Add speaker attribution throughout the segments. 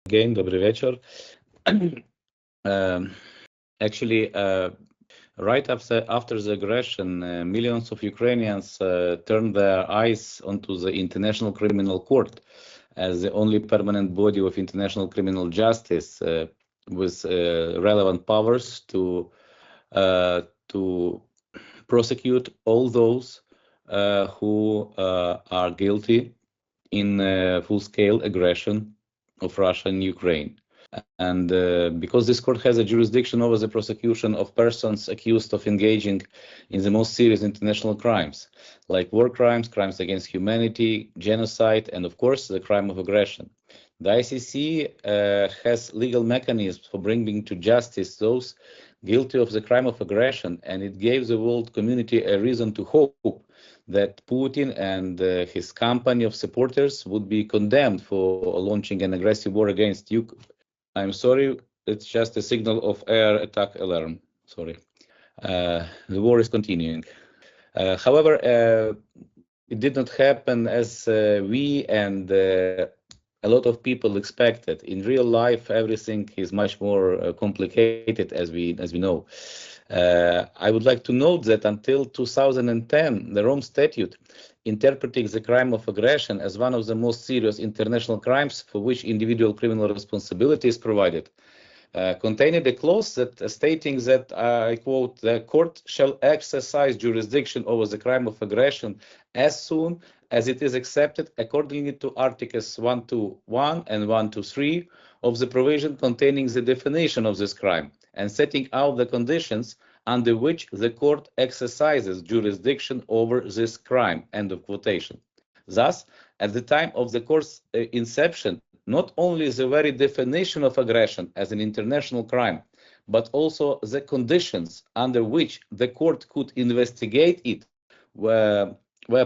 Speaker 1: again, dobry wieczór. Actually, right after the aggression, millions of Ukrainians turned their eyes onto the International Criminal Court as the only permanent body of international criminal justice with relevant powers to prosecute all those who are guilty in full-scale aggression of Russia and Ukraine. And because this court has a jurisdiction over the prosecution of persons accused of engaging in the most serious international crimes, like war crimes, crimes against humanity, genocide, and of course, the crime of aggression. The ICC has legal mechanisms for bringing to justice those guilty of the crime of aggression, and it gave the world community a reason to hope that Putin and his company of supporters would be condemned for launching an aggressive war against Ukraine. I'm sorry, it's just a signal of air attack alarm. Sorry. The war is continuing. However, it did not happen as we and a lot of people expected. In real life, everything is much more complicated, as we know. I would like to note that until 2010, the Rome Statute interpreting the crime of aggression as one of the most serious international crimes for which individual criminal responsibility is provided, contained a clause that stating that, I quote, the court shall exercise jurisdiction over the crime of aggression as soon as it is accepted according to Articles 121 and 123 of the provision containing the definition of this crime and setting out the conditions under which the court exercises jurisdiction over this crime, end of quotation. Thus, at the time of the court's inception, not only the very definition of aggression as an international crime, but also the conditions under which the court could investigate it were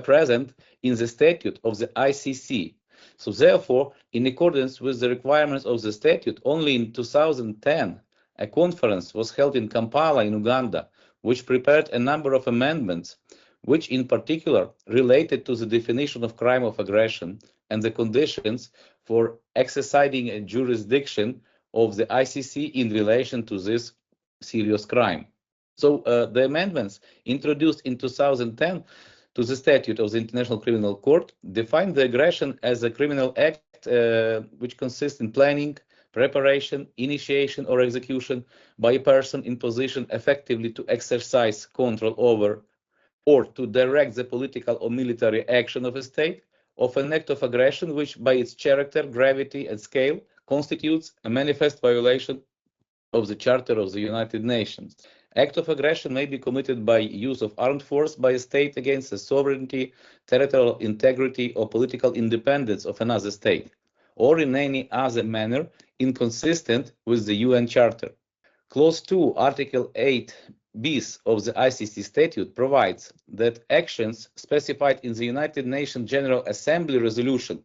Speaker 1: present in the statute of the ICC. So therefore, in accordance with the requirements of the statute, only in 2010, a conference was held in Kampala in Uganda, which prepared a number of amendments, which in particular related to the definition of crime of aggression and the conditions for exercising a jurisdiction of the ICC in relation to this serious crime. So the amendments introduced in 2010 to the statute of the International Criminal Court defined the aggression as a criminal act which consists in planning, preparation, initiation, or execution by a person in position effectively to exercise control over or to direct the political or military action of a state, of an act of aggression which by its character, gravity, and scale constitutes a manifest violation of the Charter of the United Nations. Act of aggression may be committed by use of armed force by a state against the sovereignty, territorial integrity, or political independence of another state, or in any other manner inconsistent with the UN Charter. Clause 2, Article 8 bis of the ICC statute provides that actions specified in the United Nations General Assembly resolution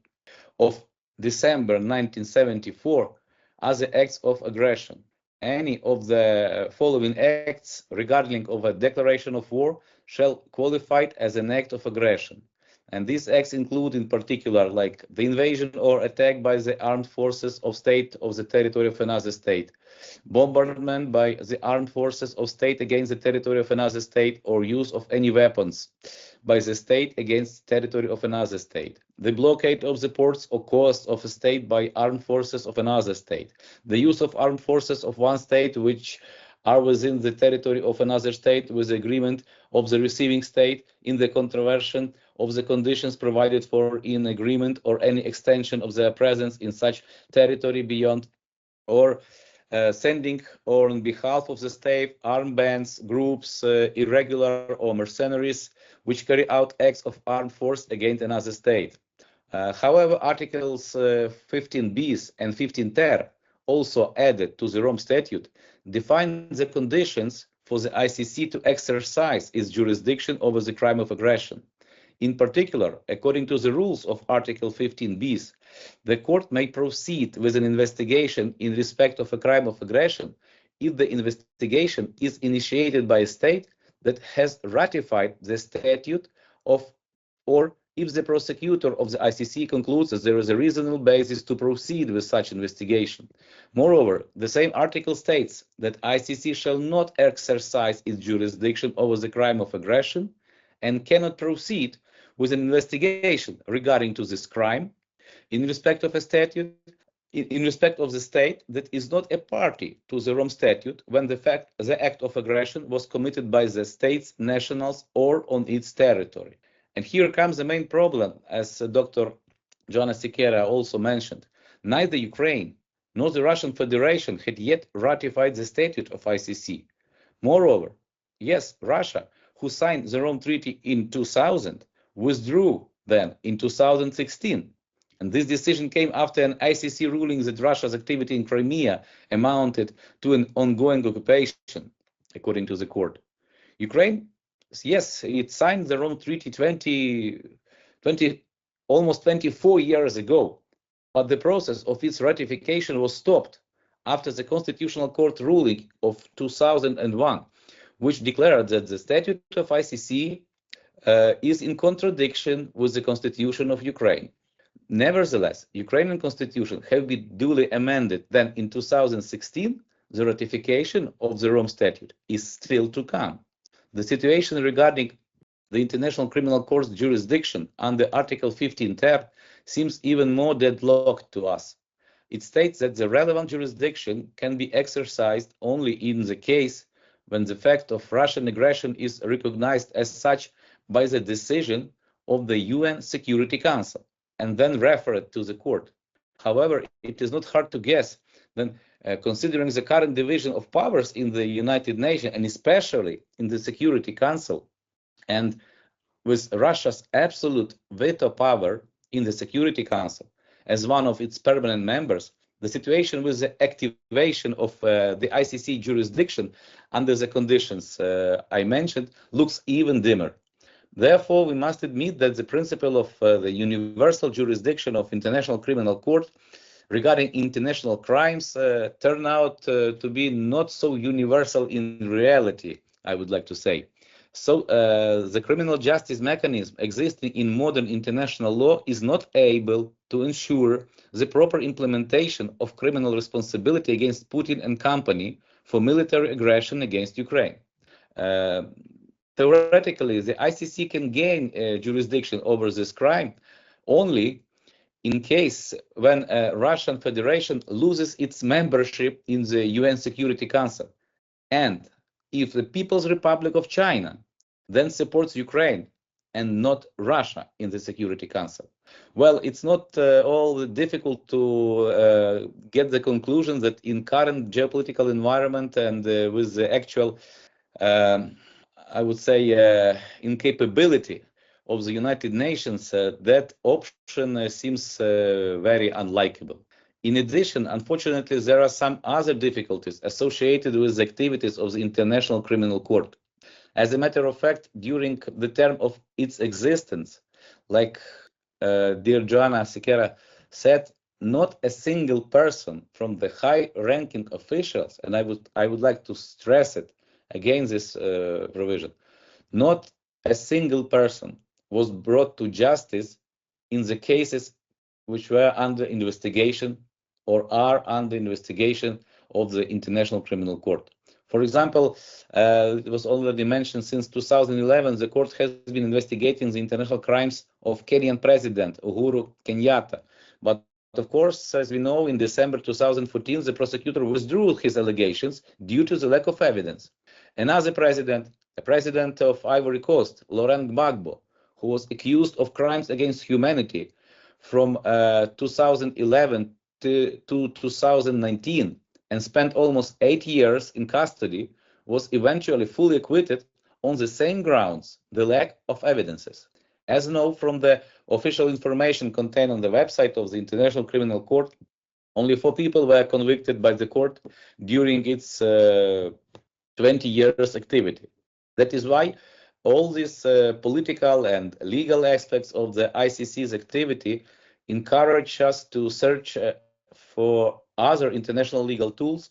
Speaker 1: of December 1974 are the acts of aggression. Any of the following acts regarding of a declaration of war shall qualify as an act of aggression. And these acts include in particular like the invasion or attack by the armed forces of state of the territory of another state, bombardment by the armed forces of state against the territory of another state, or use of any weapons by the state against the territory of another state, the blockade of the ports or coasts of a state by armed forces of another state, the use of armed forces of one state which are within the territory of another state with the agreement of the receiving state in the contravention of the conditions provided for in agreement or any extension of their presence in such territory beyond, or sending or on behalf of the state armed bands, groups, irregular or mercenaries which carry out acts of armed force against another state. However, Articles 15 bis and 15 ter, also added to the Rome Statute, define the conditions for the ICC to exercise its jurisdiction over the crime of aggression. In particular, according to the rules of Article 15 bis, the court may proceed with an investigation in respect of a crime of aggression if the investigation is initiated by a state that has ratified the statute of or if the prosecutor of the ICC concludes that there is a reasonable basis to proceed with such investigation. Moreover, the same article states that ICC shall not exercise its jurisdiction over the crime of aggression and cannot proceed with an investigation regarding to this crime in respect of a statute, in respect of the state that is not a party to the Rome Statute when the act of aggression was committed by the state's nationals or on its territory. And here comes the main problem, as Dr. Joanna Sikera also mentioned. Neither Ukraine nor the Russian Federation had yet ratified the statute of ICC. Moreover, yes, Russia, who signed the Rome Treaty in 2000, withdrew then in 2016. And this decision came after an ICC ruling that Russia's activity in Crimea amounted to an ongoing occupation, according to the court. Ukraine, yes, it signed the Rome Treaty almost 24 years ago, but the process of its ratification was stopped after the Constitutional Court ruling of 2001, which declared that the statute of ICC is in contradiction with the Constitution of Ukraine. Nevertheless, Ukrainian constitution have been duly amended. Then in 2016, the ratification of the Rome Statute is still to come. The situation regarding the International Criminal Court's jurisdiction under Article 15 ter seems even more deadlocked to us. It states that the relevant jurisdiction can be exercised only in the case when the fact of Russian aggression is recognized as such by the decision of the UN Security Council and then referred to the court. However, it is not hard to guess that considering the current division of powers in the United Nations and especially in the Security Council, and with Russia's absolute veto power in the Security Council as one of its permanent members, the situation with the activation of the ICC jurisdiction under the conditions I mentioned looks even dimmer. Therefore, we must admit that the principle of the universal jurisdiction of International Criminal Court regarding international crimes turn out to be not so universal in reality, I would like to say. So the criminal justice mechanism existing in modern international law is not able to ensure the proper implementation of criminal responsibility against Putin and company for military aggression against Ukraine. Theoretically, the ICC can gain jurisdiction over this crime only in case when Russian Federation loses its membership in the UN Security Council, and if the People's Republic of China then supports Ukraine and not Russia in the Security Council. Well, it's not all difficult to get the conclusion that in current geopolitical environment and with the actual I would say incapability of the United Nations, that option seems very unlikable. In addition, unfortunately, there are some other difficulties associated with the activities of the International Criminal Court. As a matter of fact, during the term of its existence, like dear Joanna Sikera said, not a single person from the high-ranking officials, and I would like to stress it, against this provision, not a single person was brought to justice in the cases which were under investigation or are under investigation of the International Criminal Court. For example, it was already mentioned since 2011, the court has been investigating the international crimes of Kenyan President Uhuru Kenyatta. But of course, as we know, in December 2014, the prosecutor withdrew his allegations due to the lack of evidence. Another president, a president of Ivory Coast, Laurent Gbagbo, who was accused of crimes against humanity from 2011 to 2019 and spent almost 8 years in custody, was eventually fully acquitted on the same grounds, the lack of evidences. As you know from the official information contained on the website of the International Criminal Court, only 4 people were convicted by the court during its 20 years activity. That is why all these political and legal aspects of the ICC's activity encourage us to search for other international legal tools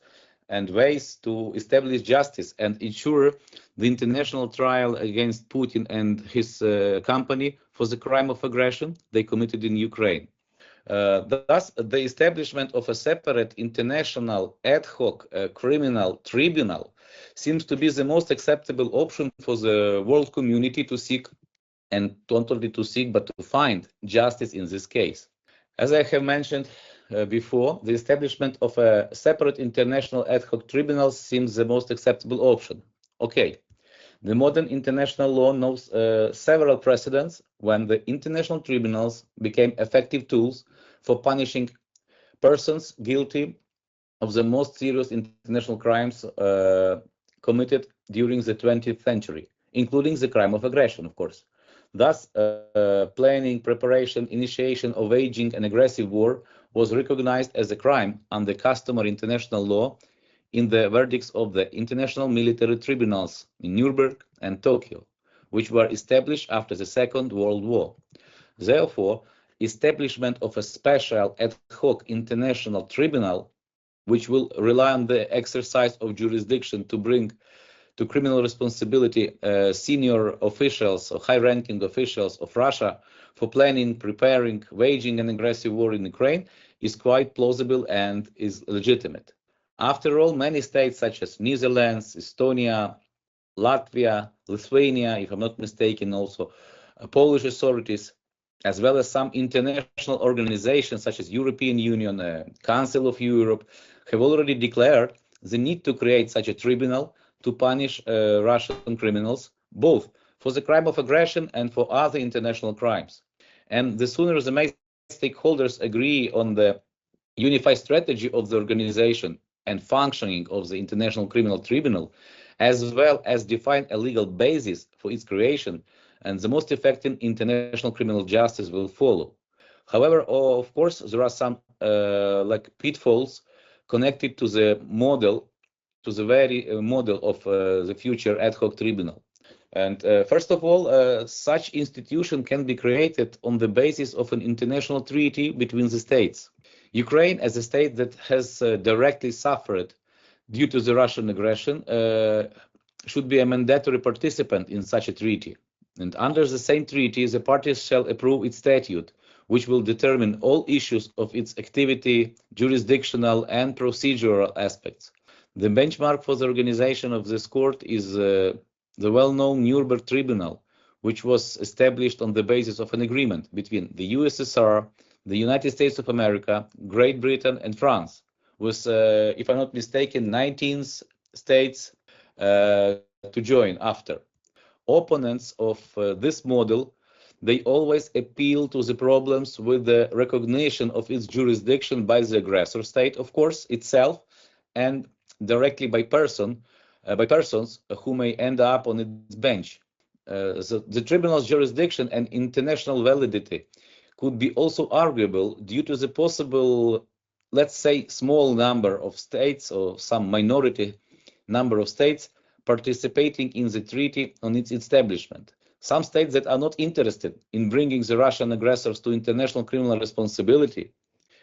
Speaker 1: and ways to establish justice and ensure the international trial against Putin and his company for the crime of aggression they committed in Ukraine. Thus, the establishment of a separate international ad hoc criminal tribunal seems to be the most acceptable option for the world community to seek, and not only to seek, but to find justice in this case. As I have mentioned before, the establishment of a separate international ad hoc tribunal seems the most acceptable option. Okay, the modern international law knows several precedents when the international tribunals became effective tools for punishing persons guilty of the most serious international crimes committed during the 20th century, including the crime of aggression, of course. Thus, planning, preparation, initiation of waging an aggressive war was recognized as a crime under customary international law in the verdicts of the international military tribunals in Nuremberg and Tokyo, which were established after the Second World War. Therefore, establishment of a special ad hoc international tribunal, which will rely on the exercise of jurisdiction to bring to criminal responsibility senior officials or high-ranking officials of Russia for planning, preparing, waging an aggressive war in Ukraine, is quite plausible and is legitimate. After all, many states such as Netherlands, Estonia, Latvia, Lithuania, if I'm not mistaken, also Polish authorities, as well as some international organizations such as European Union, Council of Europe, have already declared the need to create such a tribunal to punish Russian criminals, both for the crime of aggression and for other international crimes. And the sooner the main stakeholders agree on the unified strategy of the organization and functioning of the International Criminal Tribunal, as well as define a legal basis for its creation, and the most effective international criminal justice will follow. However, of course, there are some pitfalls connected to the model, to the very model of the future ad hoc tribunal. And first of all, such institution can be created on the basis of an international treaty between the states. Ukraine, as a state that has directly suffered due to the Russian aggression, should be a mandatory participant in such a treaty. And under the same treaty, the parties shall approve its statute, which will determine all issues of its activity, jurisdictional and procedural aspects. The benchmark for the organization of this court is the well-known Nuremberg Tribunal, which was established on the basis of an agreement between the USSR, the United States of America, Great Britain, and France, with, if I'm not mistaken, 19 states to join after. Opponents of this model, they always appeal to the problems with the recognition of its jurisdiction by the aggressor state, of course, itself, and directly by persons who may end up on its bench. The tribunal's jurisdiction and international validity could be also arguable due to the possible, let's say, small number of states or some minority number of states participating in the treaty on its establishment. Some states that are not interested in bringing the Russian aggressors to international criminal responsibility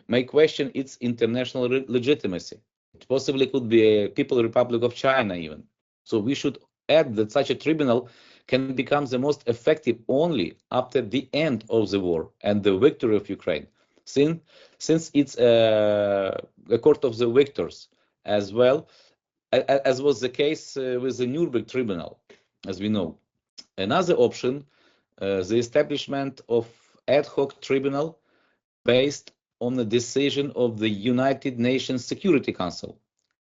Speaker 1: may question its international legitimacy. It possibly could be a People's Republic of China even. So we should add that such a tribunal can become the most effective only after the end of the war and the victory of Ukraine, since it's a court of the victors, as well as was the case with the Nuremberg Tribunal, as we know. Another option, the establishment of ad hoc tribunal based on the decision of the United Nations Security Council.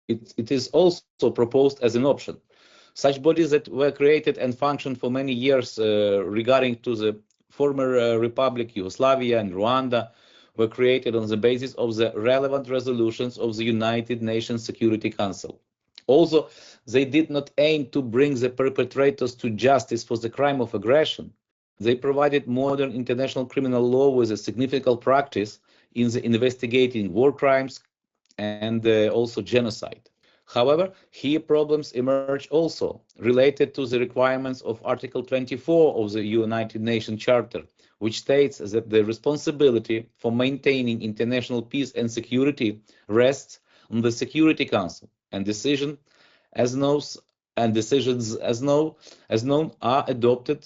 Speaker 1: It is also proposed as an option. Such bodies that were created and functioned for many years regarding to the former Republic Yugoslavia and Rwanda were created on the basis of the relevant resolutions of the United Nations Security Council. Also, they did not aim to bring the perpetrators to justice for the crime of aggression. They provided modern international criminal law with a significant practice in the investigating war crimes and also genocide. However, here problems emerge also related to the requirements of Article 24 of the United Nations Charter, which states that the responsibility for maintaining international peace and security rests on the Security Council. and decisions as known are adopted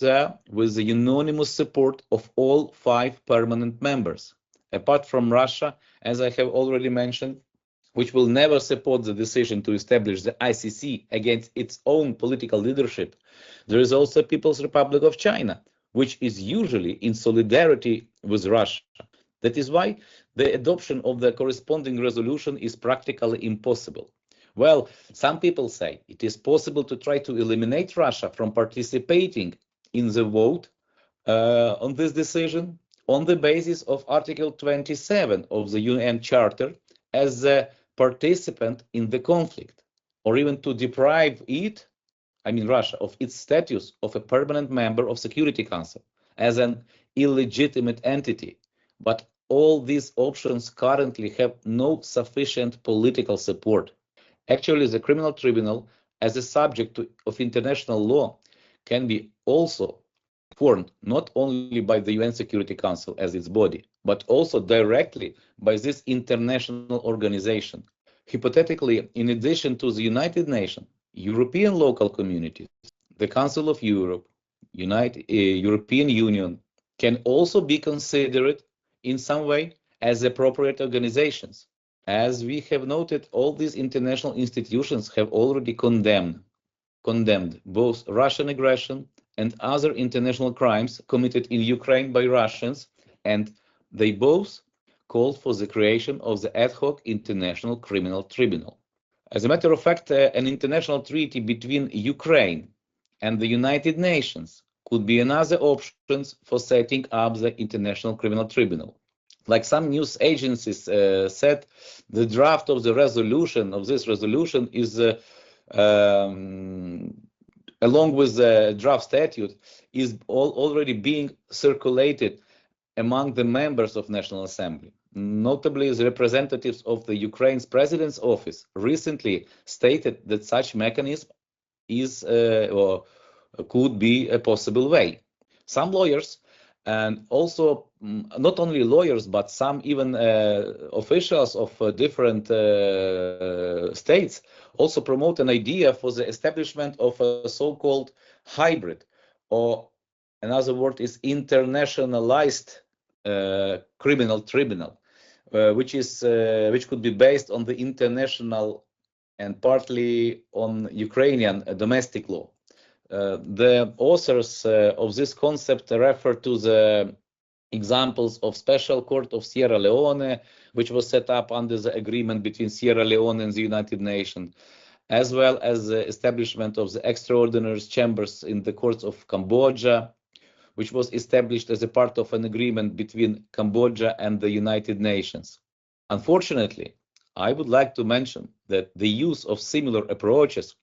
Speaker 1: with the unanimous support of all 5 permanent members. Apart from Russia, as I have already mentioned, which will never support the decision to establish the ICC against its own political leadership, there is also People's Republic of China, which is usually in solidarity with Russia. That is why the adoption of the corresponding resolution is practically impossible. Well, some people say it is possible to try to eliminate Russia from participating in the vote on this decision on the basis of Article 27 of the UN Charter as a participant in the conflict, or even to deprive it, I mean Russia, of its status of a permanent member of Security Council as an illegitimate entity. But all these options currently have no sufficient political support. Actually, the Criminal Tribunal, as a subject of international law, can be also formed not only by the UN Security Council as its body, but also directly by this international organization. Hypothetically, in addition to the United Nations, European local communities, the Council of Europe, European Union can also be considered in some way as appropriate organizations. As we have noted, all these international institutions have already condemned both Russian aggression and other international crimes committed in Ukraine by Russians, and they both called for the creation of the ad hoc International Criminal Tribunal. As a matter of fact, an international treaty between Ukraine and the United Nations could be another option for setting up the International Criminal Tribunal. Like some news agencies said, the draft of this resolution is along with the draft statute is already being circulated among the members of National Assembly. Notably, the representatives of the Ukraine's president's office recently stated that such mechanism is or could be a possible way. Some lawyers, and also not only lawyers, but some even officials of different states also promote an idea for the establishment of a so-called hybrid, or another word is internationalized criminal tribunal, which could be based on the international and partly on Ukrainian domestic law. The authors of this concept refer to the examples of Special Court of Sierra Leone, which was set up under the agreement between Sierra Leone and the United Nations, as well as the establishment of the extraordinary chambers in the courts of Cambodia, which was established as a part of an agreement between Cambodia and the United Nations. Unfortunately, I would like to mention that the use of similar approaches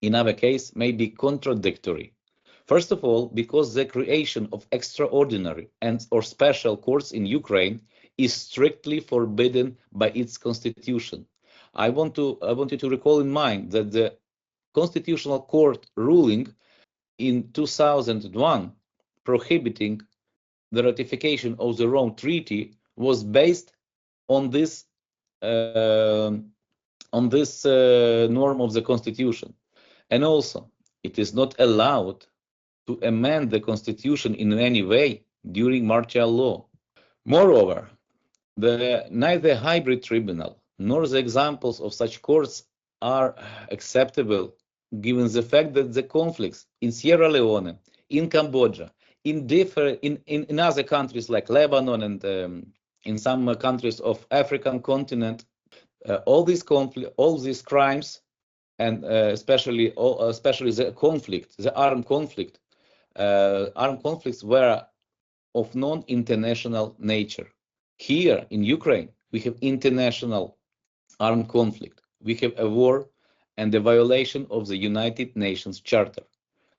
Speaker 1: in our case may be contradictory. First of all, because the creation of extraordinary or special courts in Ukraine is strictly forbidden by its constitution. I want you to recall in mind that the Constitutional Court ruling in 2001 prohibiting the ratification of the Rome Treaty was based on this norm of the Constitution. And also, it is not allowed to amend the Constitution in any way during martial law. Moreover, neither hybrid tribunal nor the examples of such courts are acceptable, given the fact that the conflicts in Sierra Leone, in Cambodia, in other countries like Lebanon and in some countries of African continent, all these crimes, and especially the armed conflicts were of non-international nature. Here in Ukraine, we have international armed conflict. We have a war and a violation of the United Nations Charter.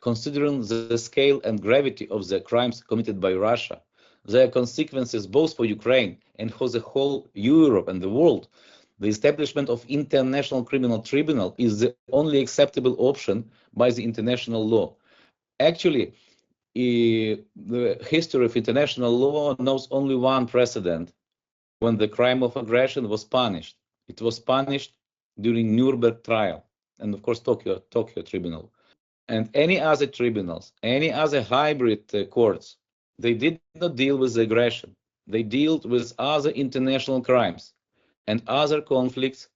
Speaker 1: Considering the scale and gravity of the crimes committed by Russia, their consequences both for Ukraine and for the whole Europe and the world, the establishment of International Criminal Tribunal is the only acceptable option by the international law. Actually, the history of international law knows only one precedent when the crime of aggression was punished. It was punished during Nuremberg trial, and of course Tokyo Tribunal, and any other tribunals, any other hybrid courts, they did not deal with aggression. They dealt with other international crimes, and other conflicts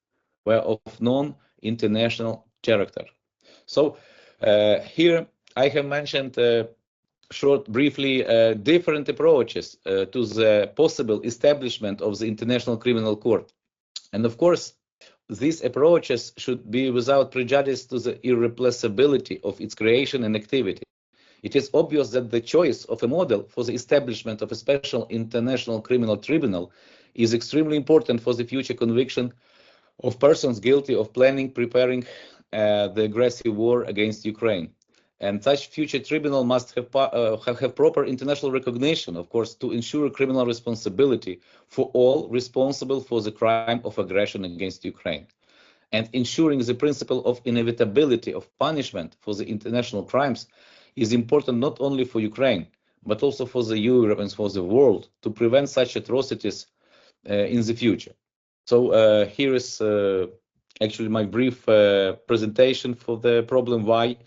Speaker 1: were of non-international character. So here I have mentioned briefly different approaches to the possible establishment of the International Criminal Court. And of course, these approaches should be without prejudice to the irreplaceability of its creation and activity. It is obvious that the choice of a model for the establishment of a special international criminal tribunal is extremely important for the future conviction of persons guilty of planning, preparing the aggressive war against Ukraine. And such future tribunal must have proper international recognition, of course, to ensure criminal responsibility for all responsible for the crime of aggression against Ukraine. And ensuring the principle of inevitability of punishment for the international crimes is important not only for Ukraine, but also for the Europe and for the world to prevent such atrocities in the future. So here is actually my brief presentation for the problem why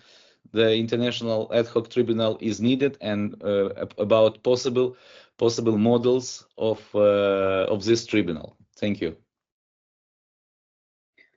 Speaker 1: the International Ad Hoc Tribunal is needed, and about possible models of this tribunal. Thank you.